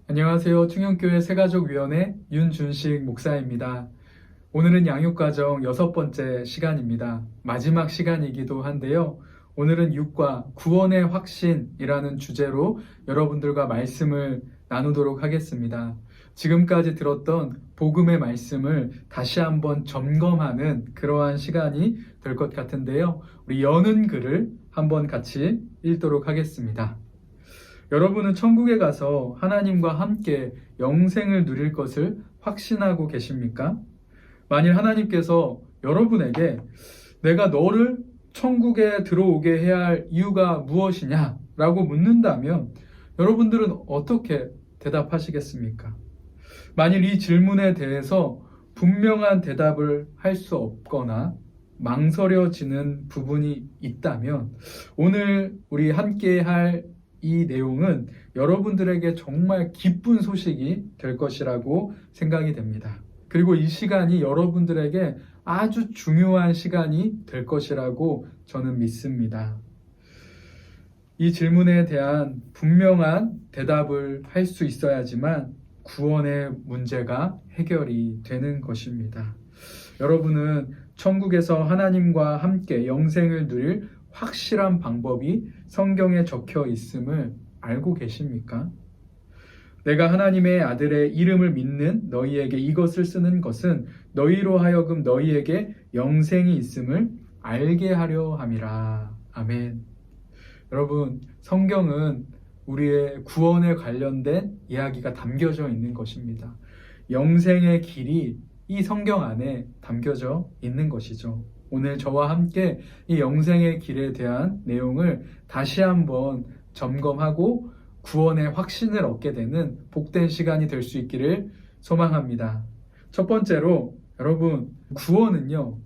안녕하세요. 충영교회 새가족위원회 윤준식 목사입니다. 오늘은 양육과정 6번째 시간입니다. 마지막 시간이기도 한데요. 오늘은 육과 구원의 확신이라는 주제로 여러분들과 말씀을 나누도록 하겠습니다. 지금까지 들었던 복음의 말씀을 다시 한번 점검하는 그러한 시간이 될 것 같은데요. 우리 여는 글을 한번 같이 읽도록 하겠습니다. 여러분은 천국에 가서 하나님과 함께 영생을 누릴 것을 확신하고 계십니까? 만일 하나님께서 여러분에게 내가 너를 천국에 들어오게 해야 할 이유가 무엇이냐? 라고 묻는다면 여러분들은 어떻게 대답하시겠습니까? 만일 이 질문에 대해서 분명한 대답을 할 수 없거나 망설여지는 부분이 있다면 오늘 우리 함께 할 이 내용은 여러분들에게 정말 기쁜 소식이 될 것이라고 생각이 됩니다. 그리고 이 시간이 여러분들에게 아주 중요한 시간이 될 것이라고 저는 믿습니다. 이 질문에 대한 분명한 대답을 할 수 있어야지만 구원의 문제가 해결이 되는 것입니다. 여러분은 천국에서 하나님과 함께 영생을 누릴 확실한 방법이 성경에 적혀 있음을 알고 계십니까? 내가 하나님의 아들의 이름을 믿는 너희에게 이것을 쓰는 것은 너희로 하여금 너희에게 영생이 있음을 알게 하려 함이라. 아멘. 여러분, 성경은 우리의 구원에 관련된 이야기가 담겨져 있는 것입니다. 영생의 길이 이 성경 안에 담겨져 있는 것이죠. 오늘 저와 함께 이 영생의 길에 대한 내용을 다시 한번 점검하고 구원의 확신을 얻게 되는 복된 시간이 될 수 있기를 소망합니다. 첫 번째로 여러분, 구원은요,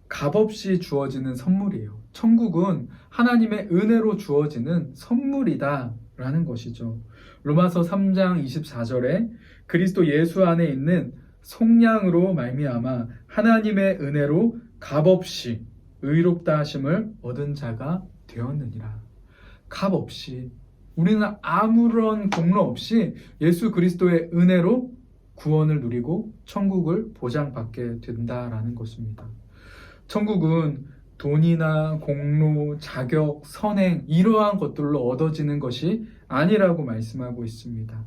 값없이 주어지는 선물이에요. 천국은 하나님의 은혜로 주어지는 선물이다 라는 것이죠. 로마서 3장 24절에 그리스도 예수 안에 있는 속량으로 말미암아 하나님의 은혜로 값없이 의롭다 하심을 얻은 자가 되었느니라. 값없이, 우리는 아무런 공로 없이 예수 그리스도의 은혜로 구원을 누리고 천국을 보장받게 된다라는 것입니다. 천국은 돈이나 공로, 자격, 선행 이러한 것들로 얻어지는 것이 아니라고 말씀하고 있습니다.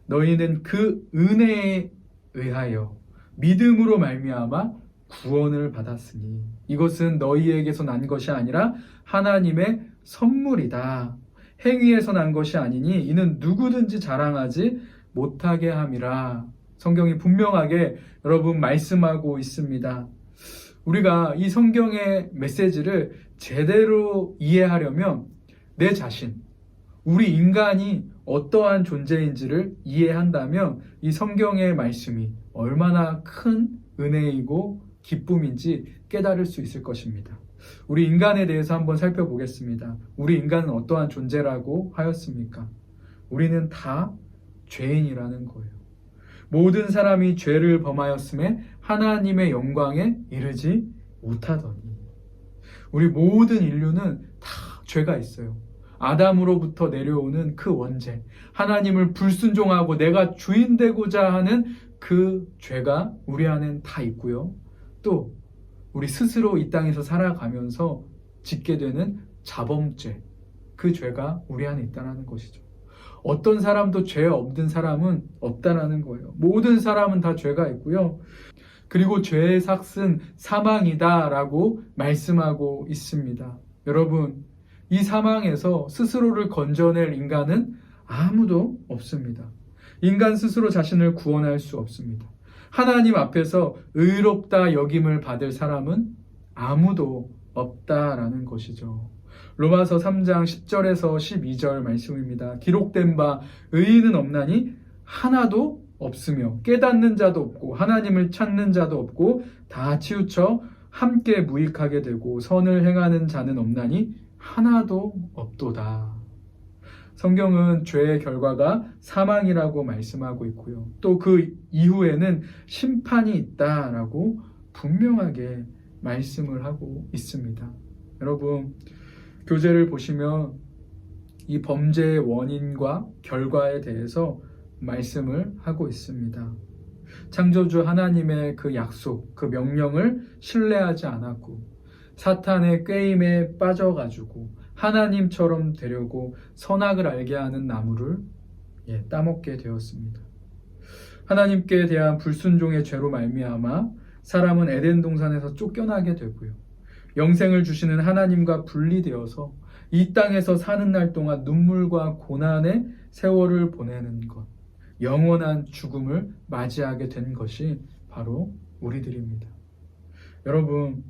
너희는 그 은혜에 의하여 믿음으로 말미암아 구원을 받았으니 이것은 너희에게서 난 것이 아니라 하나님의 선물이다. 행위에서 난 것이 아니니 이는 누구든지 자랑하지 못하게 함이라. 성경이 분명하게 여러분 말씀하고 있습니다. 우리가 이 성경의 메시지를 제대로 이해하려면 내 자신, 우리 인간이 어떠한 존재인지를 이해한다면 이 성경의 말씀이 얼마나 큰 은혜이고 기쁨인지 깨달을 수 있을 것입니다. 우리 인간에 대해서 한번 살펴보겠습니다. 우리 인간은 어떠한 존재라고 하였습니까? 우리는 다 죄인이라는 거예요. 모든 사람이 죄를 범하였음에 하나님의 영광에 이르지 못하더니. 우리 모든 인류는 다 죄가 있어요. 아담으로부터 내려오는 그 원죄, 하나님을 불순종하고 내가 주인 되고자 하는 그 죄가 우리 안엔 다 있고요. 또 우리 스스로 이 땅에서 살아가면서 짓게 되는 자범죄, 그 죄가 우리 안에 있다는 것이죠. 어떤 사람도 죄 없는 사람은 없다라는 거예요. 모든 사람은 다 죄가 있고요. 그리고 죄의 삭은 사망이다라고 말씀하고 있습니다. 여러분, 이 사망에서 스스로를 건져낼 인간은 아무도 없습니다. 인간 스스로 자신을 구원할 수 없습니다. 하나님 앞에서 의롭다 여김을 받을 사람은 아무도 없다라는 것이죠. 로마서 3장 10절에서 12절 말씀입니다. 기록된 바 의인은 없나니 하나도 없으며 깨닫는 자도 없고 하나님을 찾는 자도 없고 다 치우쳐 함께 무익하게 되고 선을 행하는 자는 없나니 하나도 없도다. 성경은 죄의 결과가 사망이라고 말씀하고 있고요. 또 그 이후에는 심판이 있다라고 분명하게 말씀을 하고 있습니다. 여러분, 교재를 보시면 이 범죄의 원인과 결과에 대해서 말씀을 하고 있습니다. 창조주 하나님의 그 약속, 그 명령을 신뢰하지 않았고 사탄의 꾀임에 빠져가지고 하나님처럼 되려고 선악을 알게 하는 나무를 따먹게 되었습니다. 하나님께 대한 불순종의 죄로 말미암아 사람은 에덴 동산에서 쫓겨나게 되고요. 영생을 주시는 하나님과 분리되어서 이 땅에서 사는 날 동안 눈물과 고난의 세월을 보내는 것, 영원한 죽음을 맞이하게 된 것이 바로 우리들입니다. 여러분,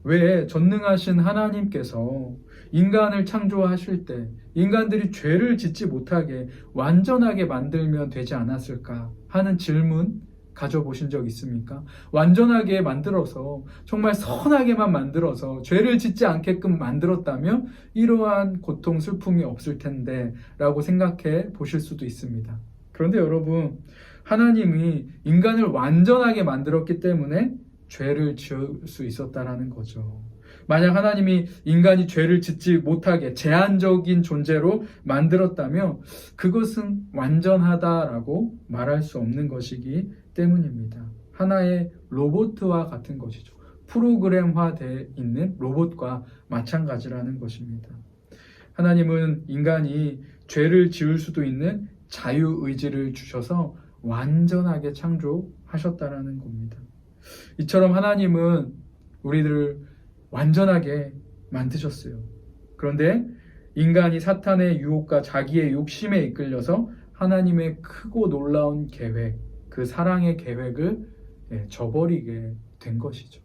왜 전능하신 하나님께서 인간을 창조하실 때 인간들이 죄를 짓지 못하게 완전하게 만들면 되지 않았을까 하는 질문 가져보신 적 있습니까? 완전하게 만들어서 정말 선하게만 만들어서 죄를 짓지 않게끔 만들었다면 이러한 고통, 슬픔이 없을 텐데 라고 생각해 보실 수도 있습니다. 그런데 여러분, 하나님이 인간을 완전하게 만들었기 때문에 죄를 지을 수 있었다라는 거죠. 만약 하나님이 인간이 죄를 짓지 못하게 제한적인 존재로 만들었다면 그것은 완전하다라고 말할 수 없는 것이기 때문입니다. 하나의 로봇과 같은 것이죠. 프로그램화되어 있는 로봇과 마찬가지라는 것입니다. 하나님은 인간이 죄를 지을 수도 있는 자유의지를 주셔서 완전하게 창조하셨다라는 겁니다. 이처럼 하나님은 우리들을 완전하게 만드셨어요. 그런데 인간이 사탄의 유혹과 자기의 욕심에 이끌려서 하나님의 크고 놀라운 계획, 그 사랑의 계획을 저버리게 된 것이죠.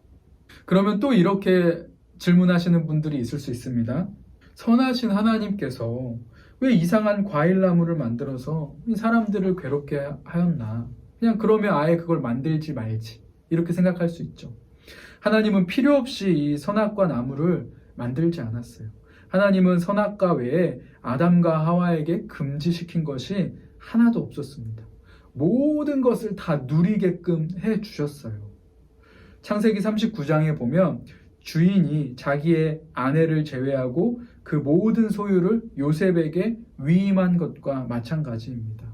그러면 또 이렇게 질문하시는 분들이 있을 수 있습니다. 선하신 하나님께서 왜 이상한 과일나무를 만들어서 사람들을 괴롭게 하였나? 그냥 그러면 아예 그걸 만들지 말지. 이렇게 생각할 수 있죠. 하나님은 필요 없이 이 선악과 나무를 만들지 않았어요. 하나님은 선악과 외에 아담과 하와에게 금지시킨 것이 하나도 없었습니다. 모든 것을 다 누리게끔 해주셨어요. 창세기 39장에 보면 주인이 자기의 아내를 제외하고 그 모든 소유를 요셉에게 위임한 것과 마찬가지입니다.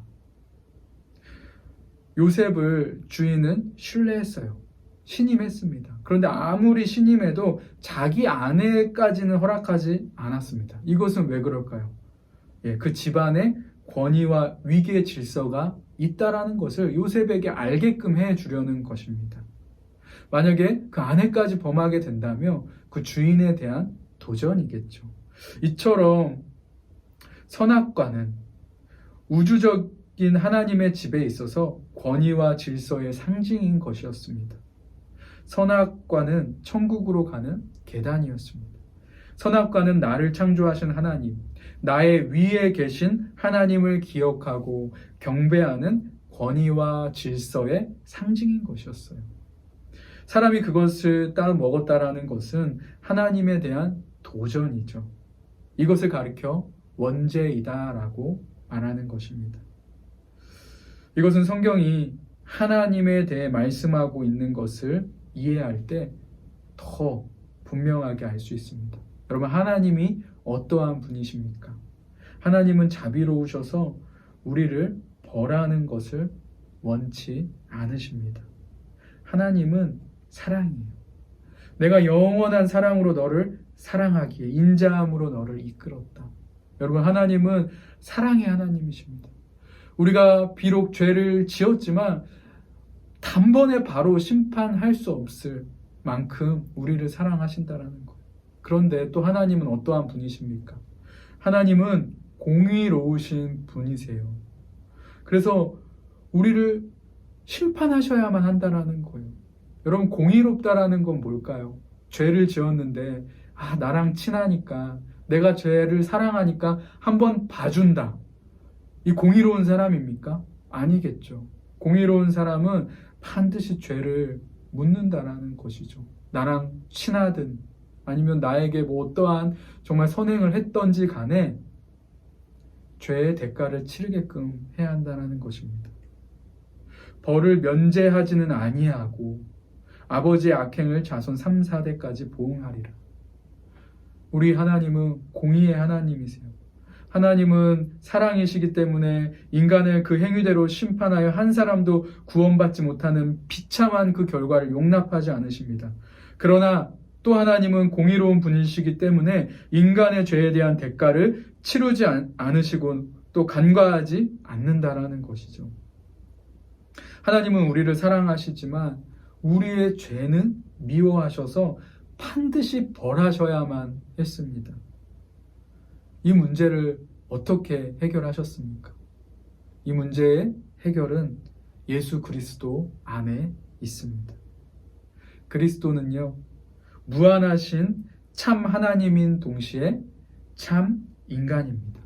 요셉을 주인은 신뢰했어요. 신임했습니다. 그런데 아무리 신임해도 자기 아내까지는 허락하지 않았습니다. 이것은 왜 그럴까요? 그 집안에 권위와 위계 질서가 있다라는 것을 요셉에게 알게끔 해주려는 것입니다. 만약에 그 아내까지 범하게 된다면 그 주인에 대한 도전이겠죠. 이처럼 선악과는 우주적인 하나님의 집에 있어서 권위와 질서의 상징인 것이었습니다. 선악과는 천국으로 가는 계단이었습니다. 선악과는 나를 창조하신 하나님, 나의 위에 계신 하나님을 기억하고 경배하는 권위와 질서의 상징인 것이었어요. 사람이 그것을 따 먹었다라는 것은 하나님에 대한 도전이죠. 이것을 가리켜 원죄이다라고 말하는 것입니다. 이것은 성경이 하나님에 대해 말씀하고 있는 것을 이해할 때 더 분명하게 알 수 있습니다. 여러분, 하나님이 어떠한 분이십니까? 하나님은 자비로우셔서 우리를 벌하는 것을 원치 않으십니다. 하나님은 사랑이에요. 내가 영원한 사랑으로 너를 사랑하기에 인자함으로 너를 이끌었다. 여러분, 하나님은 사랑의 하나님이십니다. 우리가 비록 죄를 지었지만 단번에 바로 심판할 수 없을 만큼 우리를 사랑하신다라는 거예요. 그런데 또 하나님은 어떠한 분이십니까? 하나님은 공의로우신 분이세요. 그래서 우리를 심판하셔야만 한다라는 거예요. 여러분, 공의롭다라는 건 뭘까요? 죄를 지었는데 나랑 친하니까, 내가 죄를 사랑하니까 한번 봐준다. 이 공의로운 사람입니까? 아니겠죠. 공의로운 사람은 반드시 죄를 묻는다라는 것이죠. 나랑 친하든 아니면 나에게 어떠한 정말 선행을 했던지 간에 죄의 대가를 치르게끔 해야 한다는 것입니다. 벌을 면제하지는 아니하고 아버지의 악행을 자손 3, 4대까지 보응하리라. 우리 하나님은 공의의 하나님이세요. 하나님은 사랑이시기 때문에 인간을 그 행위대로 심판하여 한 사람도 구원받지 못하는 비참한 그 결과를 용납하지 않으십니다. 그러나 또 하나님은 공의로운 분이시기 때문에 인간의 죄에 대한 대가를 치르지 않으시고 또 간과하지 않는다라는 것이죠. 하나님은 우리를 사랑하시지만 우리의 죄는 미워하셔서 반드시 벌하셔야만 했습니다. 이 문제를 어떻게 해결하셨습니까? 이 문제의 해결은 예수 그리스도 안에 있습니다. 그리스도는요, 무한하신 참 하나님인 동시에 참 인간입니다.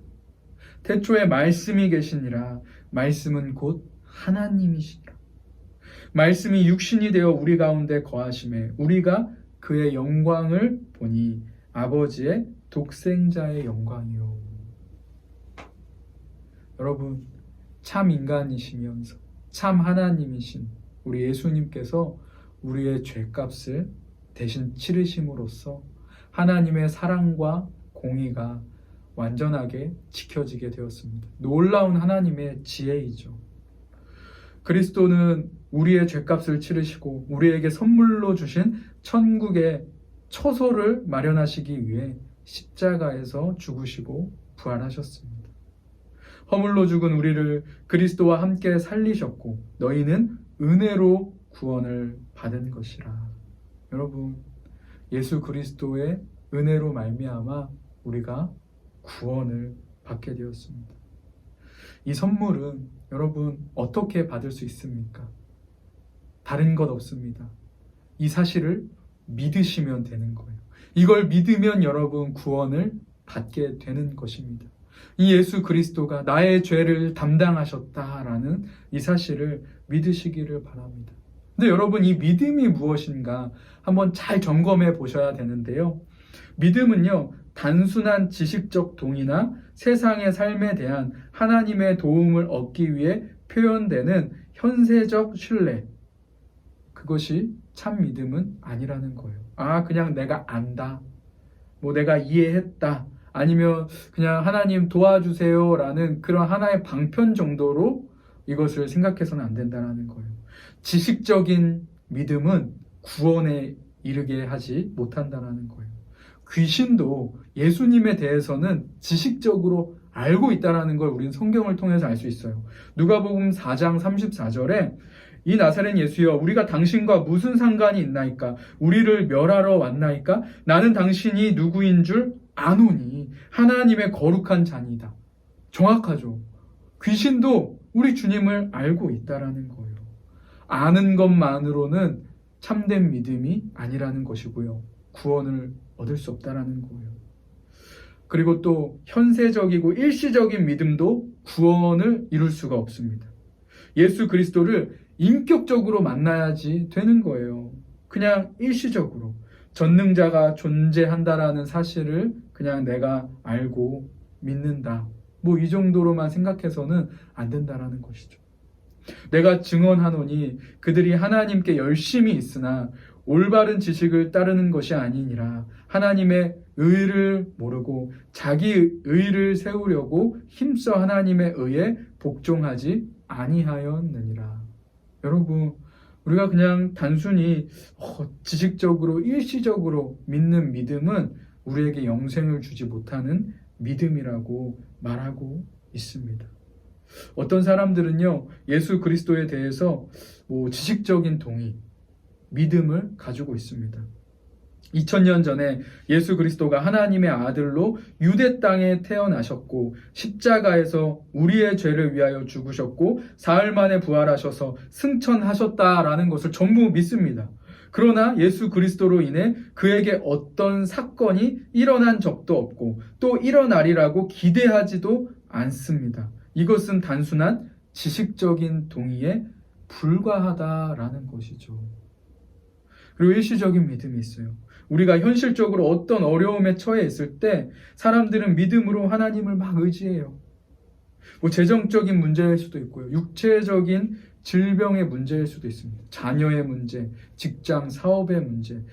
태초에 말씀이 계시니라. 말씀은 곧 하나님이시니라. 말씀이 육신이 되어 우리 가운데 거하심에 우리가 그의 영광을 보니 아버지의 독생자의 영광이요. 여러분, 참 인간이시면서 참 하나님이신 우리 예수님께서 우리의 죄값을 대신 치르심으로써 하나님의 사랑과 공의가 완전하게 지켜지게 되었습니다. 놀라운 하나님의 지혜이죠. 그리스도는 우리의 죄값을 치르시고 우리에게 선물로 주신 천국의 처소를 마련하시기 위해 십자가에서 죽으시고 부활하셨습니다. 허물로 죽은 우리를 그리스도와 함께 살리셨고 너희는 은혜로 구원을 받은 것이라. 여러분, 예수 그리스도의 은혜로 말미암아 우리가 구원을 받게 되었습니다. 이 선물은 여러분 어떻게 받을 수 있습니까? 다른 것 없습니다. 이 사실을 믿으시면 되는 거예요. 이걸 믿으면 여러분 구원을 받게 되는 것입니다. 이 예수 그리스도가 나의 죄를 담당하셨다라는 이 사실을 믿으시기를 바랍니다. 근데 여러분, 이 믿음이 무엇인가 한번 잘 점검해 보셔야 되는데요. 믿음은요, 단순한 지식적 동의나 세상의 삶에 대한 하나님의 도움을 얻기 위해 표현되는 현세적 신뢰, 그것이 참 믿음은 아니라는 거예요. 그냥 내가 안다, 내가 이해했다, 아니면 그냥 하나님 도와주세요 라는 그런 하나의 방편 정도로 이것을 생각해서는 안 된다는 거예요. 지식적인 믿음은 구원에 이르게 하지 못한다는 거예요. 귀신도 예수님에 대해서는 지식적으로 알고 있다는 걸 우리는 성경을 통해서 알 수 있어요. 누가복음 4장 34절에 이 나사렛 예수여, 우리가 당신과 무슨 상관이 있나이까? 우리를 멸하러 왔나이까? 나는 당신이 누구인 줄 아노니 하나님의 거룩한 자니이다. 정확하죠. 귀신도 우리 주님을 알고 있다라는 거예요. 아는 것만으로는 참된 믿음이 아니라는 것이고요. 구원을 얻을 수 없다라는 거예요. 그리고 또 현세적이고 일시적인 믿음도 구원을 이룰 수가 없습니다. 예수 그리스도를 인격적으로 만나야지 되는 거예요. 그냥 일시적으로 전능자가 존재한다라는 사실을 그냥 내가 알고 믿는다, 이 정도로만 생각해서는 안 된다라는 것이죠. 내가 증언하노니 그들이 하나님께 열심히 있으나 올바른 지식을 따르는 것이 아니니라. 하나님의 의를 모르고 자기 의를 세우려고 힘써 하나님의 의에 복종하지 아니하였느니라. 여러분, 우리가 그냥 단순히 지식적으로 일시적으로 믿는 믿음은 우리에게 영생을 주지 못하는 믿음이라고 말하고 있습니다. 어떤 사람들은요, 예수 그리스도에 대해서 지식적인 동의, 믿음을 가지고 있습니다. 2000년 전에 예수 그리스도가 하나님의 아들로 유대 땅에 태어나셨고 십자가에서 우리의 죄를 위하여 죽으셨고 사흘 만에 부활하셔서 승천하셨다라는 것을 전부 믿습니다. 그러나 예수 그리스도로 인해 그에게 어떤 사건이 일어난 적도 없고 또 일어나리라고 기대하지도 않습니다. 이것은 단순한 지식적인 동의에 불과하다라는 것이죠. 그리고 일시적인 믿음이 있어요. 우리가 현실적으로 어떤 어려움에 처해 있을 때 사람들은 믿음으로 하나님을 막 의지해요. 재정적인 문제일 수도 있고요. 육체적인 질병의 문제일 수도 있습니다. 자녀의 문제, 직장, 사업의 문제,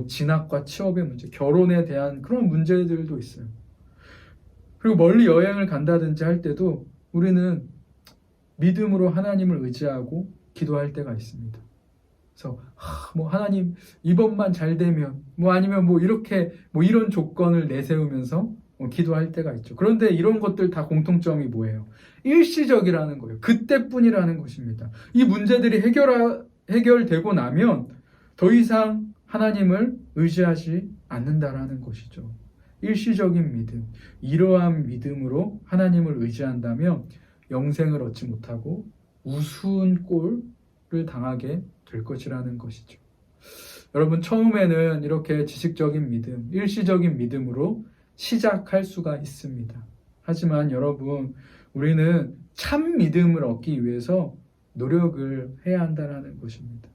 진학과 취업의 문제, 결혼에 대한 그런 문제들도 있어요. 그리고 멀리 여행을 간다든지 할 때도 우리는 믿음으로 하나님을 의지하고 기도할 때가 있습니다. 그래서 뭐 하나님 이번만 잘 되면 뭐 아니면 뭐 이렇게 뭐 이런 조건을 내세우면서 기도할 때가 있죠. 그런데 이런 것들 다 공통점이 뭐예요? 일시적이라는 거예요. 그때뿐이라는 것입니다. 이 문제들이 해결되고 나면 더 이상 하나님을 의지하지 않는다라는 것이죠. 일시적인 믿음, 이러한 믿음으로 하나님을 의지한다면 영생을 얻지 못하고 우스운 꼴을 당하게 될 것이라는 것이죠. 여러분, 처음에는 이렇게 지식적인 믿음, 일시적인 믿음으로 시작할 수가 있습니다. 하지만 여러분, 우리는 참 믿음을 얻기 위해서 노력을 해야 한다는 것입니다.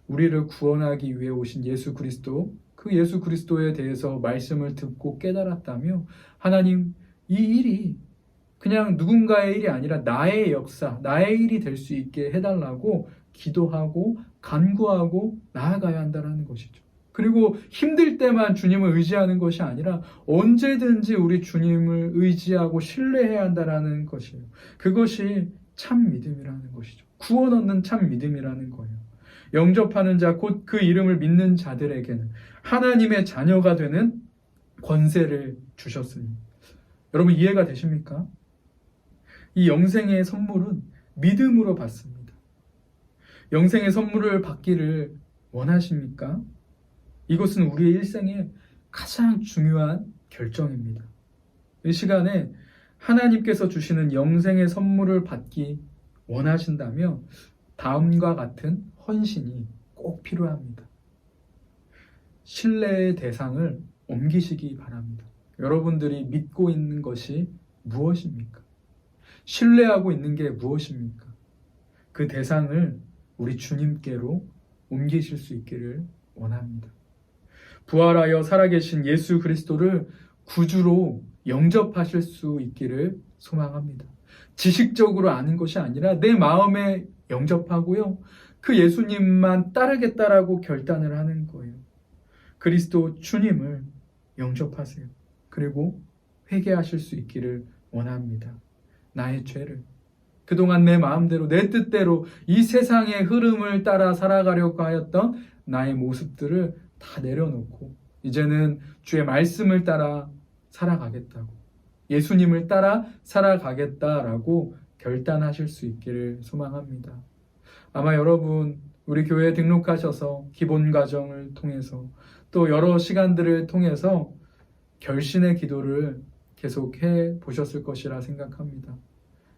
우리를 구원하기 위해 오신 예수 그리스도, 그 예수 그리스도에 대해서 말씀을 듣고 깨달았다며 하나님, 이 일이 그냥 누군가의 일이 아니라 나의 역사, 나의 일이 될 수 있게 해달라고 기도하고 간구하고 나아가야 한다는 것이죠. 그리고 힘들 때만 주님을 의지하는 것이 아니라 언제든지 우리 주님을 의지하고 신뢰해야 한다는 것이에요. 그것이 참 믿음이라는 것이죠. 구원 얻는 참 믿음이라는 거예요. 영접하는 자, 곧 그 이름을 믿는 자들에게는 하나님의 자녀가 되는 권세를 주셨으니. 여러분, 이해가 되십니까? 이 영생의 선물은 믿음으로 받습니다. 영생의 선물을 받기를 원하십니까? 이것은 우리의 일생의 가장 중요한 결정입니다. 이 시간에 하나님께서 주시는 영생의 선물을 받기 원하신다면 다음과 같은 헌신이 꼭 필요합니다. 신뢰의 대상을 옮기시기 바랍니다. 여러분들이 믿고 있는 것이 무엇입니까? 신뢰하고 있는 게 무엇입니까? 그 대상을 우리 주님께로 옮기실 수 있기를 원합니다. 부활하여 살아계신 예수 그리스도를 구주로 영접하실 수 있기를 소망합니다. 지식적으로 아는 것이 아니라 내 마음에 영접하고요. 그 예수님만 따르겠다라고 결단을 하는 거예요. 그리스도 주님을 영접하세요. 그리고 회개하실 수 있기를 원합니다. 나의 죄를, 그동안 내 마음대로 내 뜻대로 이 세상의 흐름을 따라 살아가려고 하였던 나의 모습들을 다 내려놓고 이제는 주의 말씀을 따라 살아가겠다고, 예수님을 따라 살아가겠다라고 결단하실 수 있기를 소망합니다. 아마 여러분, 우리 교회에 등록하셔서 기본 과정을 통해서 또 여러 시간들을 통해서 결신의 기도를 계속해 보셨을 것이라 생각합니다.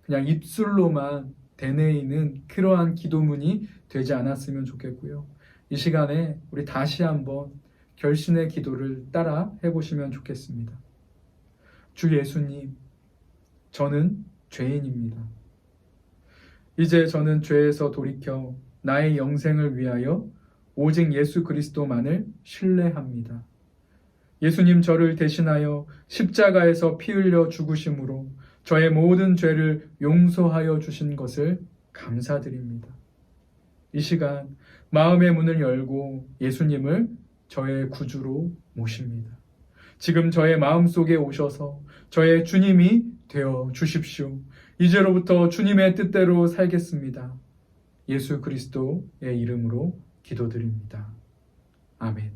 그냥 입술로만 되뇌이는 그러한 기도문이 되지 않았으면 좋겠고요. 이 시간에 우리 다시 한번 결신의 기도를 따라 해보시면 좋겠습니다. 주 예수님, 저는 죄인입니다. 이제 저는 죄에서 돌이켜 나의 영생을 위하여 오직 예수 그리스도만을 신뢰합니다. 예수님, 저를 대신하여 십자가에서 피 흘려 죽으심으로 저의 모든 죄를 용서하여 주신 것을 감사드립니다. 이 시간 마음의 문을 열고 예수님을 저의 구주로 모십니다. 지금 저의 마음속에 오셔서 저의 주님이 되어 주십시오. 이제로부터 주님의 뜻대로 살겠습니다. 예수 그리스도의 이름으로 기도드립니다. 아멘.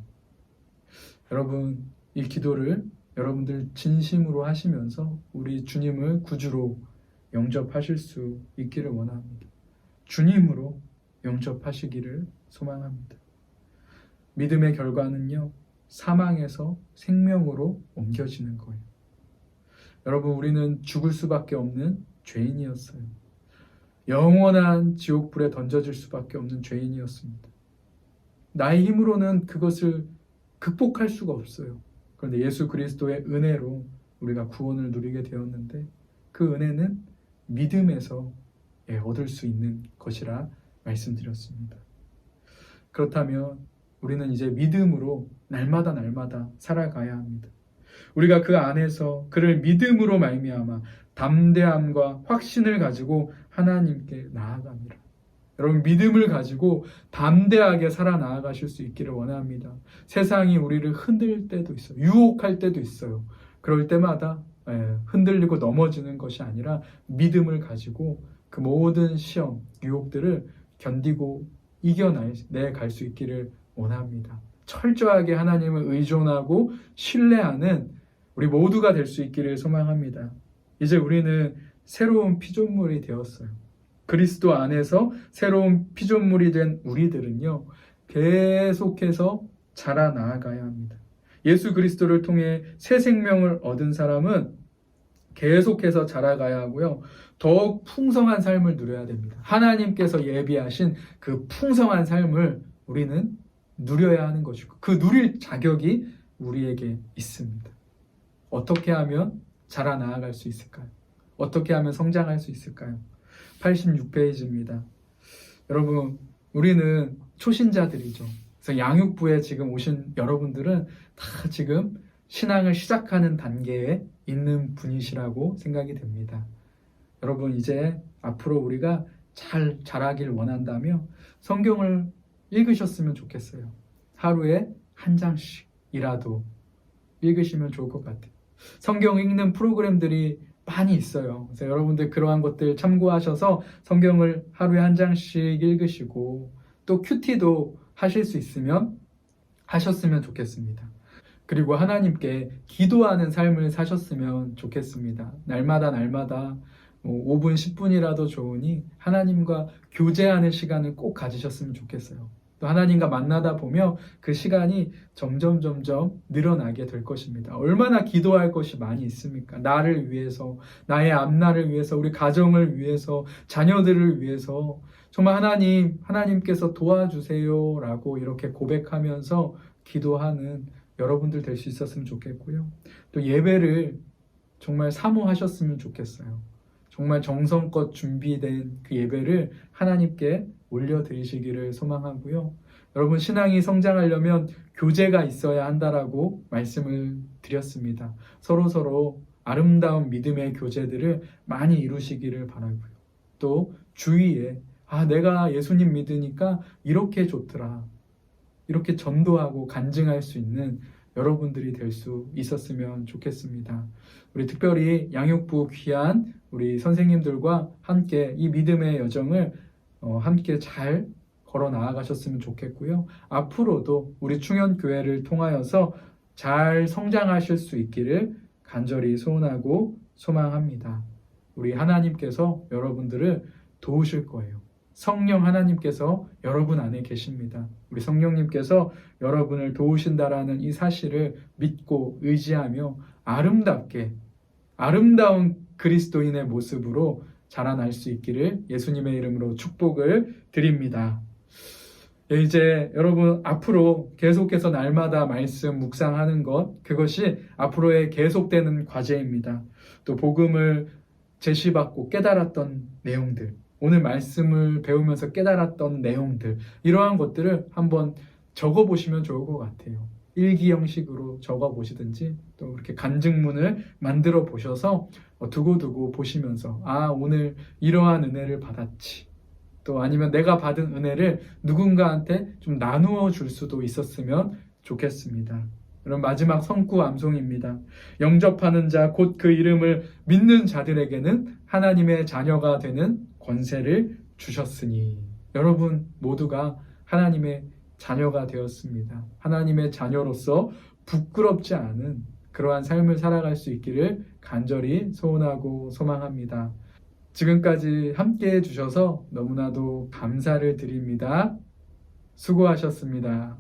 여러분, 이 기도를 여러분들 진심으로 하시면서 우리 주님을 구주로 영접하실 수 있기를 원합니다. 주님으로 영접하시기를 소망합니다. 믿음의 결과는요, 사망에서 생명으로 옮겨지는 거예요. 여러분, 우리는 죽을 수밖에 없는 죄인이었어요. 영원한 지옥불에 던져질 수밖에 없는 죄인이었습니다. 나의 힘으로는 그것을 극복할 수가 없어요. 그런데 예수 그리스도의 은혜로 우리가 구원을 누리게 되었는데 그 은혜는 믿음에서 얻을 수 있는 것이라 말씀드렸습니다. 그렇다면 우리는 이제 믿음으로 날마다 살아가야 합니다. 우리가 그 안에서 그를 믿음으로 말미암아 담대함과 확신을 가지고 하나님께 나아갑니다. 여러분, 믿음을 가지고 담대하게 살아나가실 수 있기를 원합니다. 세상이 우리를 흔들 때도 있어요. 유혹할 때도 있어요. 그럴 때마다 흔들리고 넘어지는 것이 아니라 믿음을 가지고 그 모든 시험, 유혹들을 견디고 이겨내갈 수 있기를 원합니다. 철저하게 하나님을 의존하고 신뢰하는 우리 모두가 될 수 있기를 소망합니다. 이제 우리는 새로운 피조물이 되었어요. 그리스도 안에서 새로운 피조물이 된 우리들은요, 계속해서 자라나가야 합니다. 예수 그리스도를 통해 새 생명을 얻은 사람은 계속해서 자라가야 하고요. 더욱 풍성한 삶을 누려야 됩니다. 하나님께서 예비하신 그 풍성한 삶을 우리는 누려야 하는 것이고 그 누릴 자격이 우리에게 있습니다. 어떻게 하면 자라나아갈 수 있을까요? 어떻게 하면 성장할 수 있을까요? 86페이지입니다. 여러분, 우리는 초신자들이죠. 그래서 양육부에 지금 오신 여러분들은 다 지금 신앙을 시작하는 단계에 있는 분이시라고 생각이 됩니다. 여러분, 이제 앞으로 우리가 잘 자라길 원한다면 성경을 읽으셨으면 좋겠어요. 하루에 한 장씩이라도 읽으시면 좋을 것 같아요. 성경 읽는 프로그램들이 많이 있어요. 그래서 여러분들 그러한 것들 참고하셔서 성경을 하루에 한 장씩 읽으시고 또 큐티도 하실 수 있으면 하셨으면 좋겠습니다. 그리고 하나님께 기도하는 삶을 사셨으면 좋겠습니다. 날마다 5분, 10분이라도 좋으니 하나님과 교제하는 시간을 꼭 가지셨으면 좋겠어요. 또 하나님과 만나다 보면 그 시간이 점점 늘어나게 될 것입니다. 얼마나 기도할 것이 많이 있습니까? 나를 위해서, 나의 앞날을 위해서, 우리 가정을 위해서, 자녀들을 위해서 정말 하나님께서 도와주세요 라고 이렇게 고백하면서 기도하는 여러분들 될 수 있었으면 좋겠고요. 또 예배를 정말 사모하셨으면 좋겠어요. 정말 정성껏 준비된 그 예배를 하나님께 올려드리시기를 소망하고요. 여러분, 신앙이 성장하려면 교제가 있어야 한다라고 말씀을 드렸습니다. 서로 아름다운 믿음의 교제들을 많이 이루시기를 바라고요. 또 주위에 내가 예수님 믿으니까 이렇게 좋더라, 이렇게 전도하고 간증할 수 있는 여러분들이 될 수 있었으면 좋겠습니다. 우리 특별히 양육부 귀한 우리 선생님들과 함께 이 믿음의 여정을 함께 잘 걸어 나아가셨으면 좋겠고요. 앞으로도 우리 충현교회를 통하여서 잘 성장하실 수 있기를 간절히 소원하고 소망합니다. 우리 하나님께서 여러분들을 도우실 거예요. 성령 하나님께서 여러분 안에 계십니다. 우리 성령님께서 여러분을 도우신다라는 이 사실을 믿고 의지하며 아름다운 그리스도인의 모습으로 자라날 수 있기를 예수님의 이름으로 축복을 드립니다. 이제 여러분, 앞으로 계속해서 날마다 말씀 묵상하는 그것이 앞으로의 계속되는 과제입니다. 또 복음을 제시받고 깨달았던 내용들, 오늘 말씀을 배우면서 깨달았던 내용들, 이러한 것들을 한번 적어보시면 좋을 것 같아요. 일기 형식으로 적어보시든지 또 이렇게 간증문을 만들어 보셔서 두고두고 보시면서 오늘 이러한 은혜를 받았지, 또 아니면 내가 받은 은혜를 누군가한테 좀 나누어 줄 수도 있었으면 좋겠습니다. 그럼 마지막 성구 암송입니다. 영접하는 자 곧 그 이름을 믿는 자들에게는 하나님의 자녀가 되는 권세를 주셨으니. 여러분 모두가 하나님의 자녀가 되었습니다. 하나님의 자녀로서 부끄럽지 않은 그러한 삶을 살아갈 수 있기를 간절히 소원하고 소망합니다. 지금까지 함께 해주셔서 너무나도 감사를 드립니다. 수고하셨습니다.